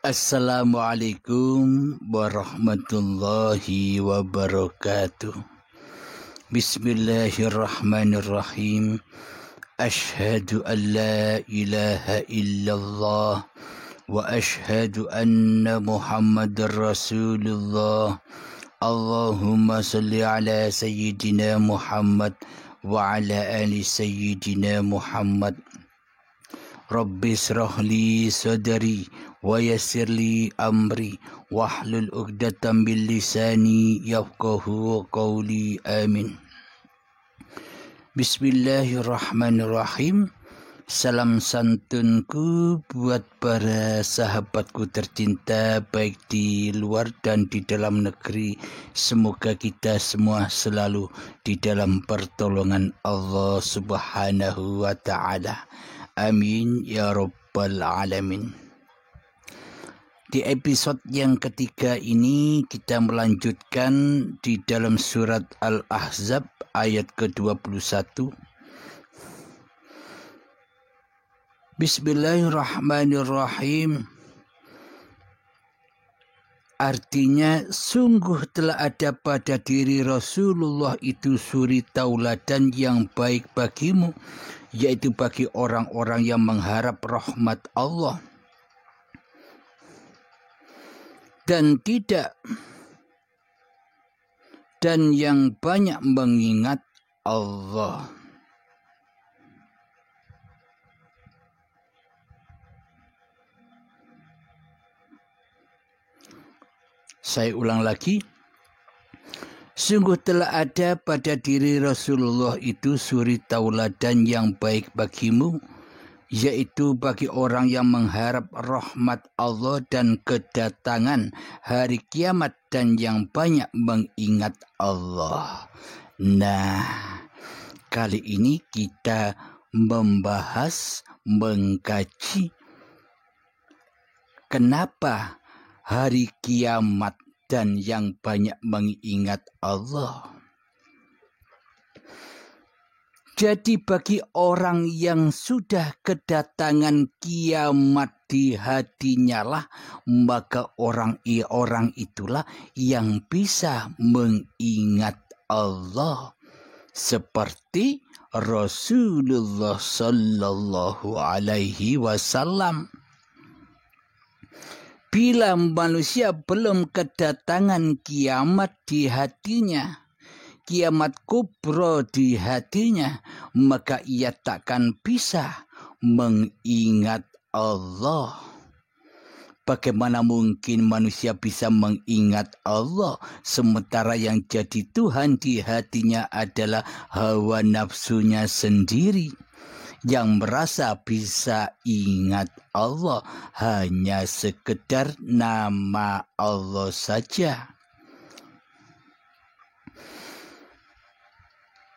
Assalamualaikum warahmatullahi wabarakatuh. Bismillahirrahmanirrahim. Ashhadu an la ilaha illallah wa ashhadu anna Muhammadar Rasulullah. Allahumma salli ala sayyidina Muhammad wa ala ali sayyidina Muhammad. Rabbi srah li sadri wa yassir li amri wahlul 'uqdatam min lisani yafqahu qawli. Amin. Bismillahirrahmanirrahim. Salam santunku buat para sahabatku tercinta baik di luar dan di dalam negeri. Semoga kita semua selalu di dalam pertolongan Allah Subhanahu wa ta'ala. Amin ya rabbal alamin. Di episode yang ketiga ini kita melanjutkan di dalam surat Al-Ahzab ayat ke-21. Bismillahirrahmanirrahim. Artinya, sungguh telah ada pada diri Rasulullah itu suri tauladan yang baik bagimu, yaitu bagi orang-orang yang mengharap rahmat Allah dan yang banyak mengingat Allah. Saya ulang lagi. Sungguh telah ada pada diri Rasulullah itu suri tauladan yang baik bagimu, yaitu bagi orang yang mengharap rahmat Allah dan kedatangan hari kiamat dan yang banyak mengingat Allah. Nah, kali ini kita mengkaji kenapa hari kiamat dan yang banyak mengingat Allah. Jadi bagi orang yang sudah kedatangan kiamat di hatinya lah, maka orang itulah yang bisa mengingat Allah. Seperti Rasulullah sallallahu alaihi wasallam. Bila manusia belum kedatangan kiamat di hatinya, kiamat kubro di hatinya, maka ia takkan bisa mengingat Allah. Bagaimana mungkin manusia bisa mengingat Allah sementara yang jadi Tuhan di hatinya adalah hawa nafsunya sendiri? Yang merasa bisa ingat Allah hanya sekedar nama Allah saja.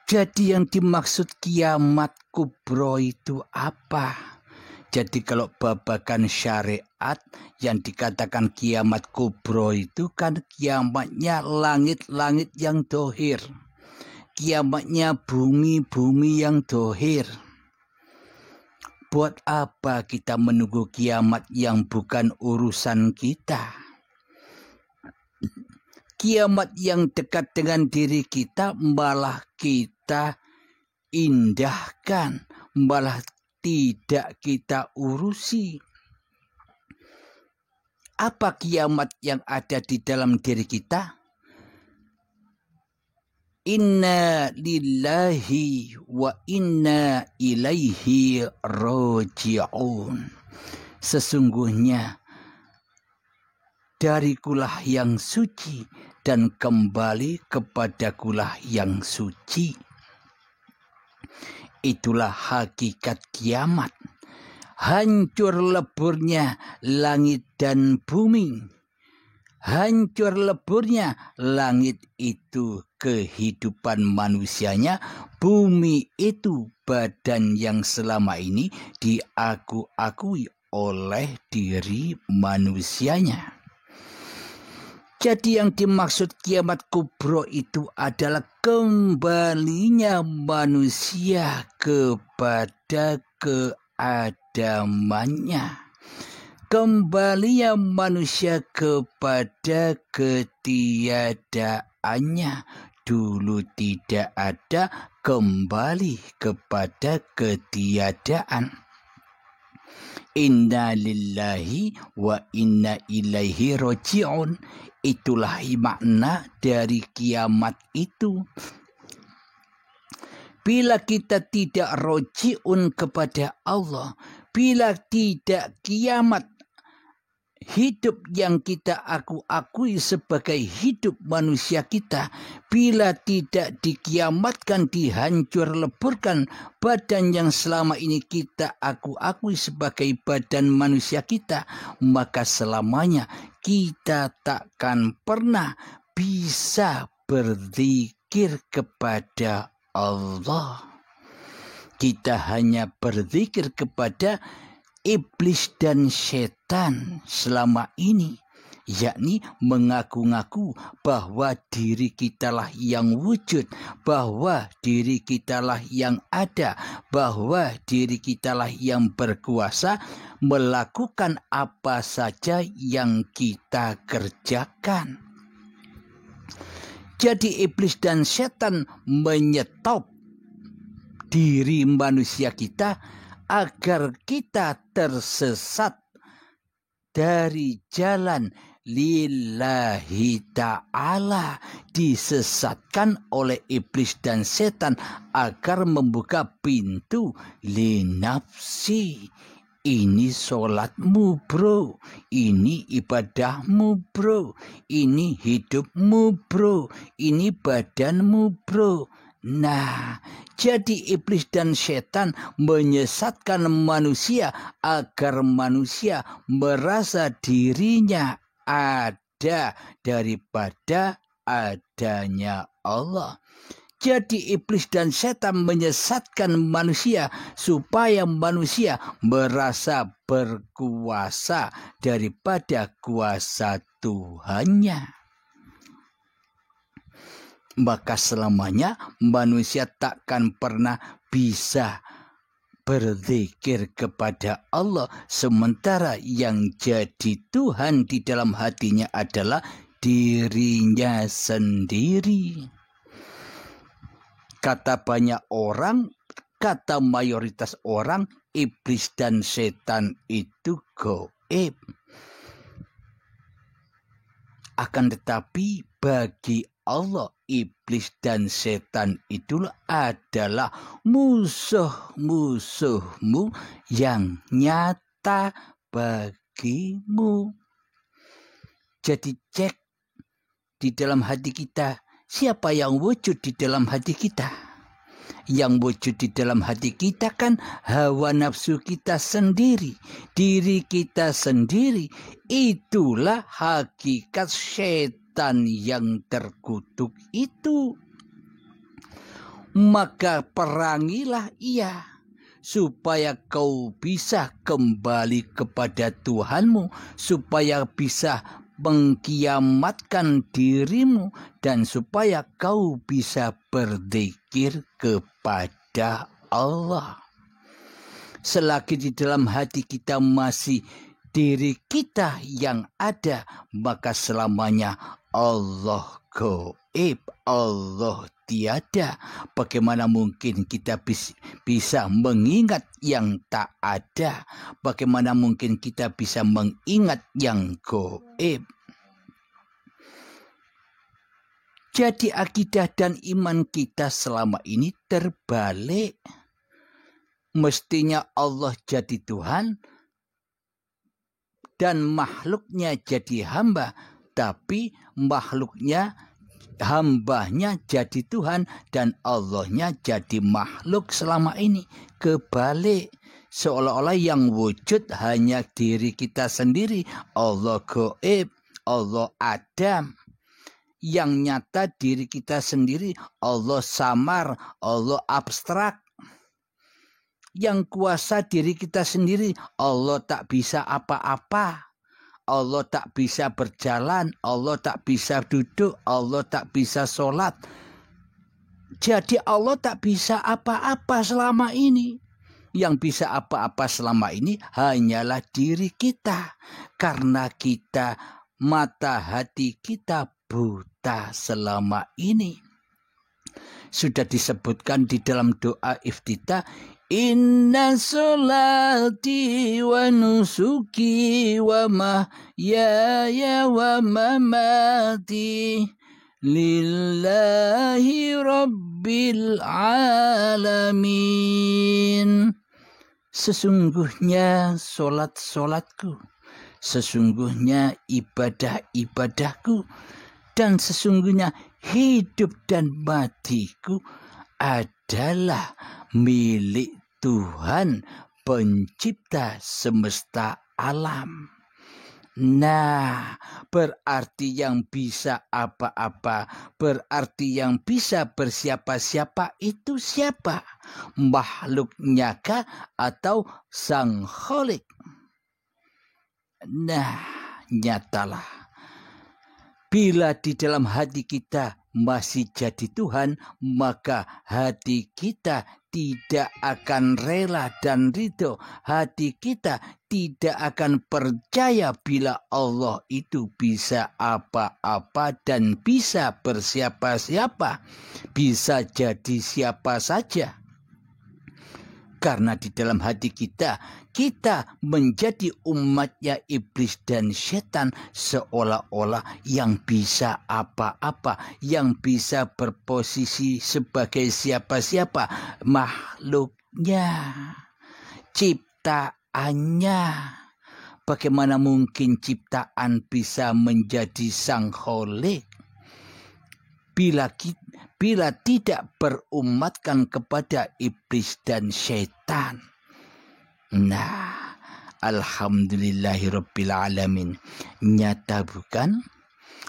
Jadi yang dimaksud kiamat kubro itu apa? Jadi kalau babakan syariat yang dikatakan kiamat kubro itu kan kiamatnya langit-langit yang dohir. Kiamatnya bumi-bumi yang dohir. Buat apa kita menunggu kiamat yang bukan urusan kita? Kiamat yang dekat dengan diri kita malah kita indahkan, malah tidak kita urusi. Apa kiamat yang ada di dalam diri kita? Inna lillahi wa inna ilaihi raji'un. Sesungguhnya darikulah yang suci dan kembali kepadakulah yang suci. Itulah hakikat kiamat. Hancur leburnya langit dan bumi. Hancur leburnya langit itu kehidupan manusianya, bumi itu badan yang selama ini diakui oleh diri manusianya. Jadi yang dimaksud kiamat kubro itu adalah kembalinya manusia kepada keadamannya. kembalinya manusia kepada ketiadaannya. Dulu tidak ada, kembali kepada ketiadaan. Inna lillahi wa inna ilaihi roji'un. Itulah makna dari kiamat itu. Bila kita tidak roji'un kepada Allah, bila tidak kiamat, hidup yang kita akui sebagai hidup manusia kita, bila tidak dikiamatkan, dihancur leburkan badan yang selama ini kita akui sebagai badan manusia kita, maka selamanya kita takkan pernah bisa berzikir kepada Allah. Kita hanya berzikir kepada iblis dan setan selama ini, yakni mengaku-ngaku bahwa diri kitalah yang wujud, bahwa diri kitalah yang ada, bahwa diri kitalah yang berkuasa melakukan apa saja yang kita kerjakan. Jadi iblis dan setan menyetop diri manusia kita agar kita tersesat dari jalan lillahi ta'ala, disesatkan oleh iblis dan setan agar membuka pintu linafsi. Ini sholatmu bro, ini ibadahmu bro, ini hidupmu bro, ini badanmu bro. Nah, jadi iblis dan setan menyesatkan manusia agar manusia merasa dirinya ada daripada adanya Allah. Jadi iblis dan setan menyesatkan manusia supaya manusia merasa berkuasa daripada kuasa Tuhannya. Maka selamanya manusia takkan pernah bisa berzikir kepada Allah, sementara yang jadi Tuhan di dalam hatinya adalah dirinya sendiri. Kata banyak orang, kata mayoritas orang, iblis dan setan itu gaib. Akan tetapi bagi Allah, iblis dan setan itulah adalah musuh-musuhmu yang nyata bagimu. Jadi cek di dalam hati kita, siapa yang wujud di dalam hati kita? Yang wujud di dalam hati kita kan hawa nafsu kita sendiri, diri kita sendiri. Itulah hakikat setan yang terkutuk itu. Maka perangilah ia, supaya kau bisa kembali kepada Tuhanmu, supaya bisa mengkiamatkan dirimu, dan supaya kau bisa berzikir kepada Allah. Selagi di dalam hati kita masih diri kita yang ada, maka selamanya Allah gaib, Allah tiada. Bagaimana mungkin kita bisa mengingat yang tak ada? Bagaimana mungkin kita bisa mengingat yang gaib? Jadi akidah dan iman kita selama ini terbalik. Mestinya Allah jadi Tuhan dan makhluknya jadi hamba, tapi hambanya jadi Tuhan dan Allahnya jadi makhluk selama ini. Kebalik, seolah-olah yang wujud hanya diri kita sendiri. Allah gaib, Allah adam. Yang nyata diri kita sendiri, Allah samar, Allah abstrak. Yang kuasa diri kita sendiri, Allah tak bisa apa-apa. Allah tak bisa berjalan, Allah tak bisa duduk, Allah tak bisa sholat. Jadi Allah tak bisa apa-apa selama ini. Yang bisa apa-apa selama ini hanyalah diri kita. Karena mata hati kita buta selama ini. Sudah disebutkan di dalam doa iftitah, inna sholati wa nusuki wa mahyaya wa mamati lillahi rabbil alamin. Sesungguhnya solat-solatku, sesungguhnya ibadah-ibadahku, dan sesungguhnya hidup dan matiku adalah milik Tuhan pencipta semesta alam. Nah, berarti yang bisa apa-apa, berarti yang bisa bersiapa-siapa itu siapa? Makhluknya kah atau Sang Kholik? Nah, nyatalah. Bila di dalam hati kita masih jadi Tuhan, maka hati kita tidak akan rela dan ridho. Hati kita tidak akan percaya bila Allah itu bisa apa-apa dan bisa bersiapa-siapa. Bisa jadi siapa saja. Karena di dalam hati kita menjadi umatnya iblis dan setan, seolah-olah yang bisa apa-apa, yang bisa berposisi sebagai siapa-siapa, makhluknya, ciptaannya. Bagaimana mungkin ciptaan bisa menjadi Sang Kholik? Bila tidak berumatkan kepada iblis dan syaitan. Nah, alhamdulillahirabbil alamin. Nyata bukan?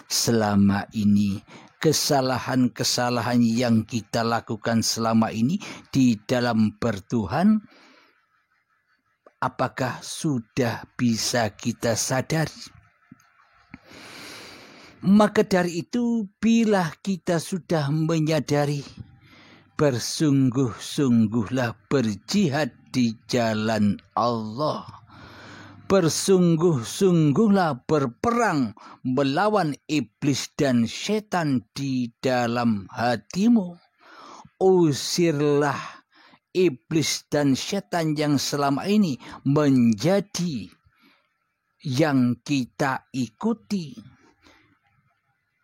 Selama ini kesalahan-kesalahan yang kita lakukan selama ini di dalam bertuhan, apakah sudah bisa kita sadari? Maka dari itu, bila kita sudah menyadari, bersungguh-sungguhlah berjihad di jalan Allah. Bersungguh-sungguhlah berperang melawan iblis dan setan di dalam hatimu. Usirlah iblis dan setan yang selama ini menjadi yang kita ikuti.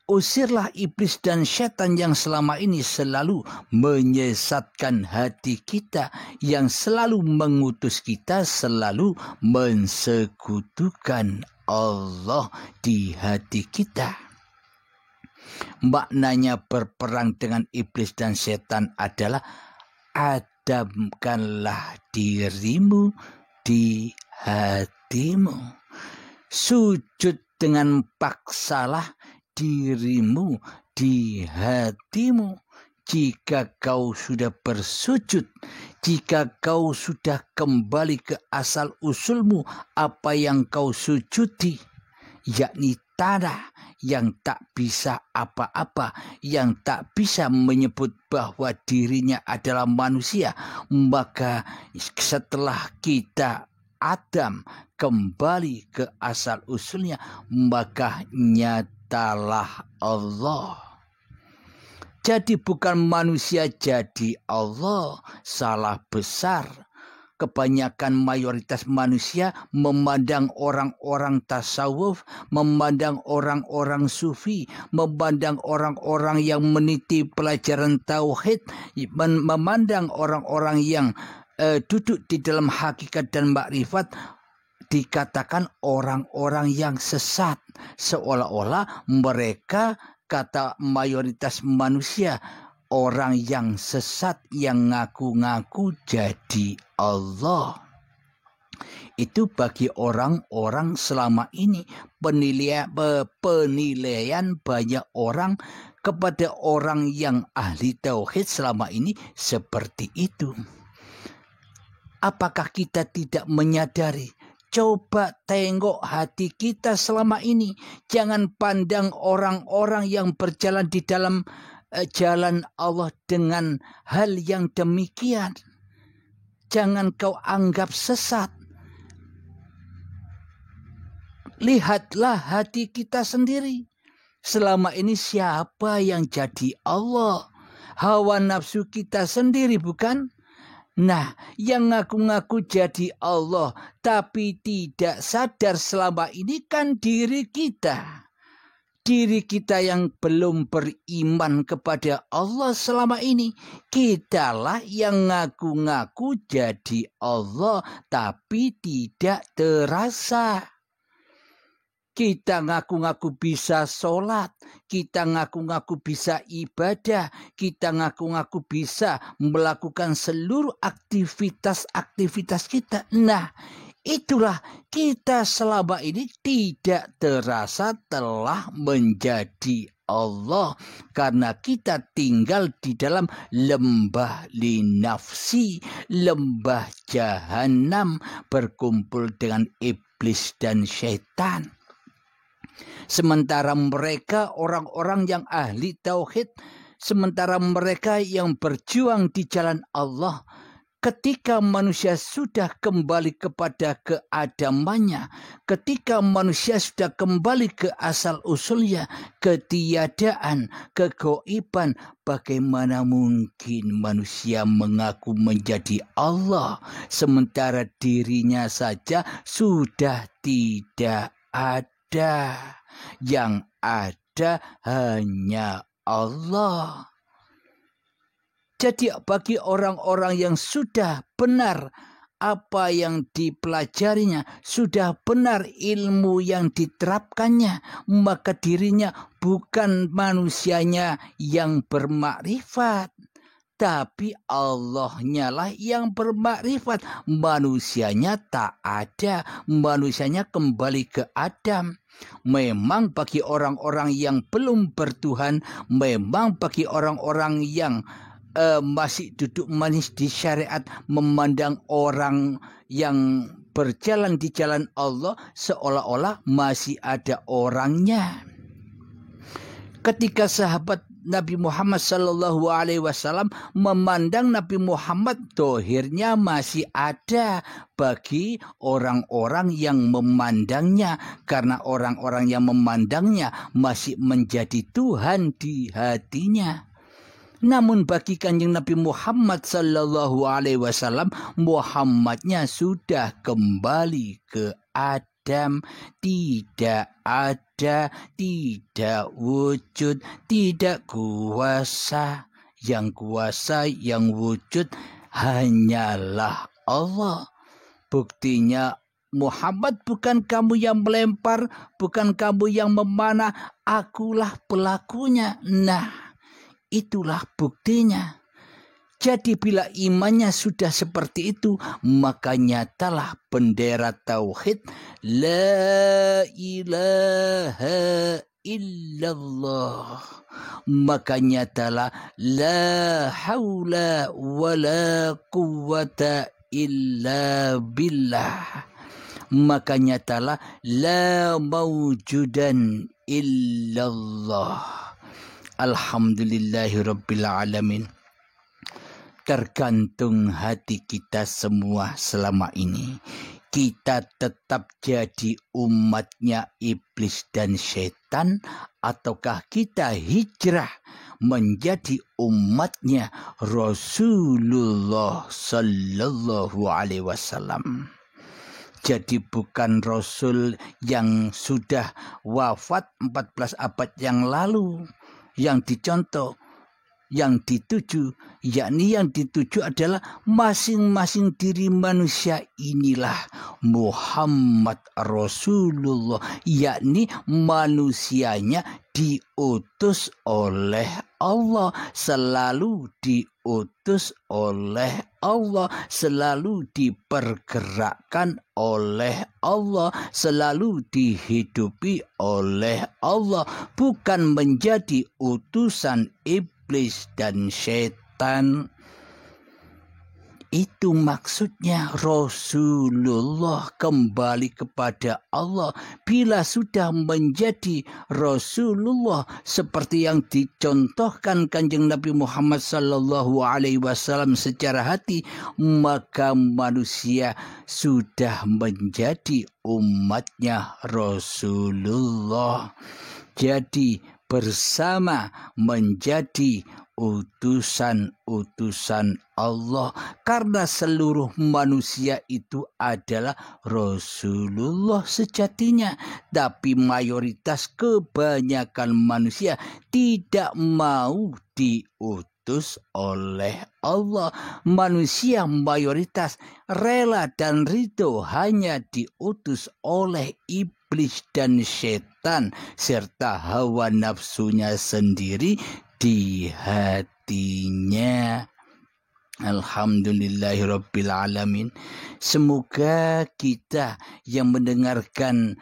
Usirlah iblis dan setan yang selama ini selalu menyesatkan hati kita, yang selalu mengutus kita, selalu mensekutukan Allah di hati kita. Maknanya berperang dengan iblis dan setan adalah adamkanlah dirimu di hatimu. Sujud dengan paksalah dirimu di hatimu. Jika kau sudah bersujud, jika kau sudah kembali ke asal usulmu, apa yang kau sujudi, yakni tanah yang tak bisa apa-apa, yang tak bisa menyebut bahwa dirinya adalah manusia, maka setelah kita Adam kembali ke asal usulnya, maka nyatalah Allah. Jadi bukan manusia jadi Allah, salah besar. Kebanyakan mayoritas manusia memandang orang-orang tasawuf, memandang orang-orang sufi, memandang orang-orang yang meniti pelajaran tauhid, memandang orang-orang yang duduk di dalam hakikat dan makrifat, dikatakan orang-orang yang sesat, seolah-olah mereka, kata mayoritas manusia, orang yang sesat yang ngaku-ngaku jadi Allah. Itu bagi orang-orang selama ini penilaian banyak orang kepada orang yang ahli tauhid selama ini seperti itu. Apakah kita tidak menyadari? Coba tengok hati kita selama ini. Jangan pandang orang-orang yang berjalan di dalam jalan Allah dengan hal yang demikian. jangan kau anggap sesat. Lihatlah hati kita sendiri. Selama ini siapa yang jadi Allah? Hawa nafsu kita sendiri, bukan? Nah, yang ngaku-ngaku jadi Allah tapi tidak sadar selama ini kan diri kita. Diri kita yang belum beriman kepada Allah selama ini. Kitalah yang ngaku-ngaku jadi Allah tapi tidak terasa. Kita ngaku-ngaku bisa sholat, kita ngaku-ngaku bisa ibadah, kita ngaku-ngaku bisa melakukan seluruh aktivitas-aktivitas kita. Nah, itulah kita selama ini tidak terasa telah menjadi Allah karena kita tinggal di dalam lembah linafsi, lembah jahanam, berkumpul dengan iblis dan syaitan. Sementara mereka orang-orang yang ahli tauhid, sementara mereka yang berjuang di jalan Allah, ketika manusia sudah kembali kepada keadamannya, ketika manusia sudah kembali ke asal-usulnya, ketiadaan, kegoiban, bagaimana mungkin manusia mengaku menjadi Allah, sementara dirinya saja sudah tidak ada. Yang ada hanya Allah. Jadi bagi orang-orang yang sudah benar apa yang dipelajarinya, sudah benar ilmu yang diterapkannya, maka dirinya bukan manusianya yang bermakrifat, tapi Allahnya lah yang bermakrifat. Manusianya tak ada, manusianya kembali ke Adam. Memang bagi orang-orang yang belum bertuhan, memang bagi orang-orang yang masih duduk manis di syariat, memandang orang yang berjalan di jalan Allah seolah-olah masih ada orangnya. Ketika sahabat Nabi Muhammad SAW memandang Nabi Muhammad, dohirnya masih ada bagi orang-orang yang memandangnya, karena orang-orang yang memandangnya masih menjadi Tuhan di hatinya. Namun bagi Kanjeng Nabi Muhammad SAW, Muhammadnya sudah kembali ke Adam, tidak ada, tidak wujud, tidak kuasa. Yang kuasa, yang wujud hanyalah Allah. Buktinya Muhammad bukan kamu yang melempar, bukan kamu yang memanah, akulah pelakunya. Nah, itulah buktinya. Jadi bila imannya sudah seperti itu, maka nyatalah bendera tauhid, la ilaha illallah. Maka nyatalah la haula wala quwata illa billah. Maka nyatalah la mawjudan illallah. Alhamdulillahirabbil alamin. Tergantung hati kita semua selama ini. Kita tetap jadi umatnya iblis dan setan, ataukah kita hijrah menjadi umatnya Rasulullah Sallallahu Alaihi Wasallam. Jadi bukan Rasul yang sudah wafat 14 abad yang lalu yang dicontoh, yang dituju, yakni yang dituju adalah masing-masing diri manusia inilah Muhammad Rasulullah, yakni manusianya diutus oleh Allah, selalu diutus oleh Allah, selalu dipergerakkan oleh Allah, selalu dihidupi oleh Allah, bukan menjadi utusan iblis dan setan. Itu maksudnya Rasulullah kembali kepada Allah. Bila sudah menjadi Rasulullah seperti yang dicontohkan Kanjeng Nabi Muhammad sallallahu alaihi wasallam secara hati, maka manusia sudah menjadi umatnya Rasulullah. Jadi bersama menjadi utusan-utusan Allah, karena seluruh manusia itu adalah Rasulullah sejatinya. Tapi mayoritas kebanyakan manusia tidak mau diutus oleh Allah. Manusia mayoritas rela dan ridho hanya diutus oleh iblis dan setan serta hawa nafsunya sendiri di hatinya. Alhamdulillahirabbil alamin. Semoga kita yang mendengarkan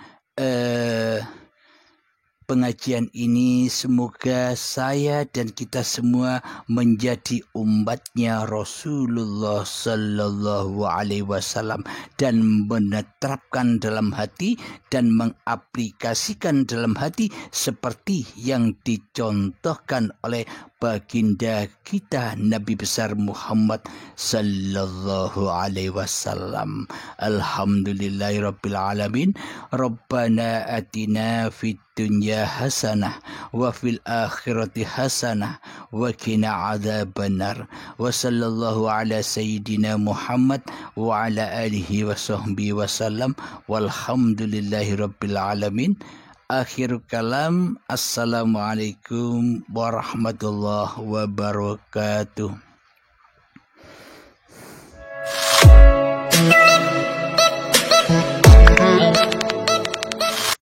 pengajian ini, semoga saya dan kita semua menjadi umatnya Rasulullah sallallahu alaihi wasallam dan menetapkan dalam hati dan mengaplikasikan dalam hati seperti yang dicontohkan oleh baginda kita Nabi besar Muhammad sallallahu alaihi wasallam. Alhamdulillahirabbil alamin. Rabbana atina fid dunya hasanah wa fil akhirati hasanah wa qina adzabannar. Wa sallallahu ala sayyidina Muhammad wa ala alihi wa sahbihi wasallam. Walhamdulillahirabbil alamin. Akhir kalam. Assalamualaikum warahmatullahi wabarakatuh.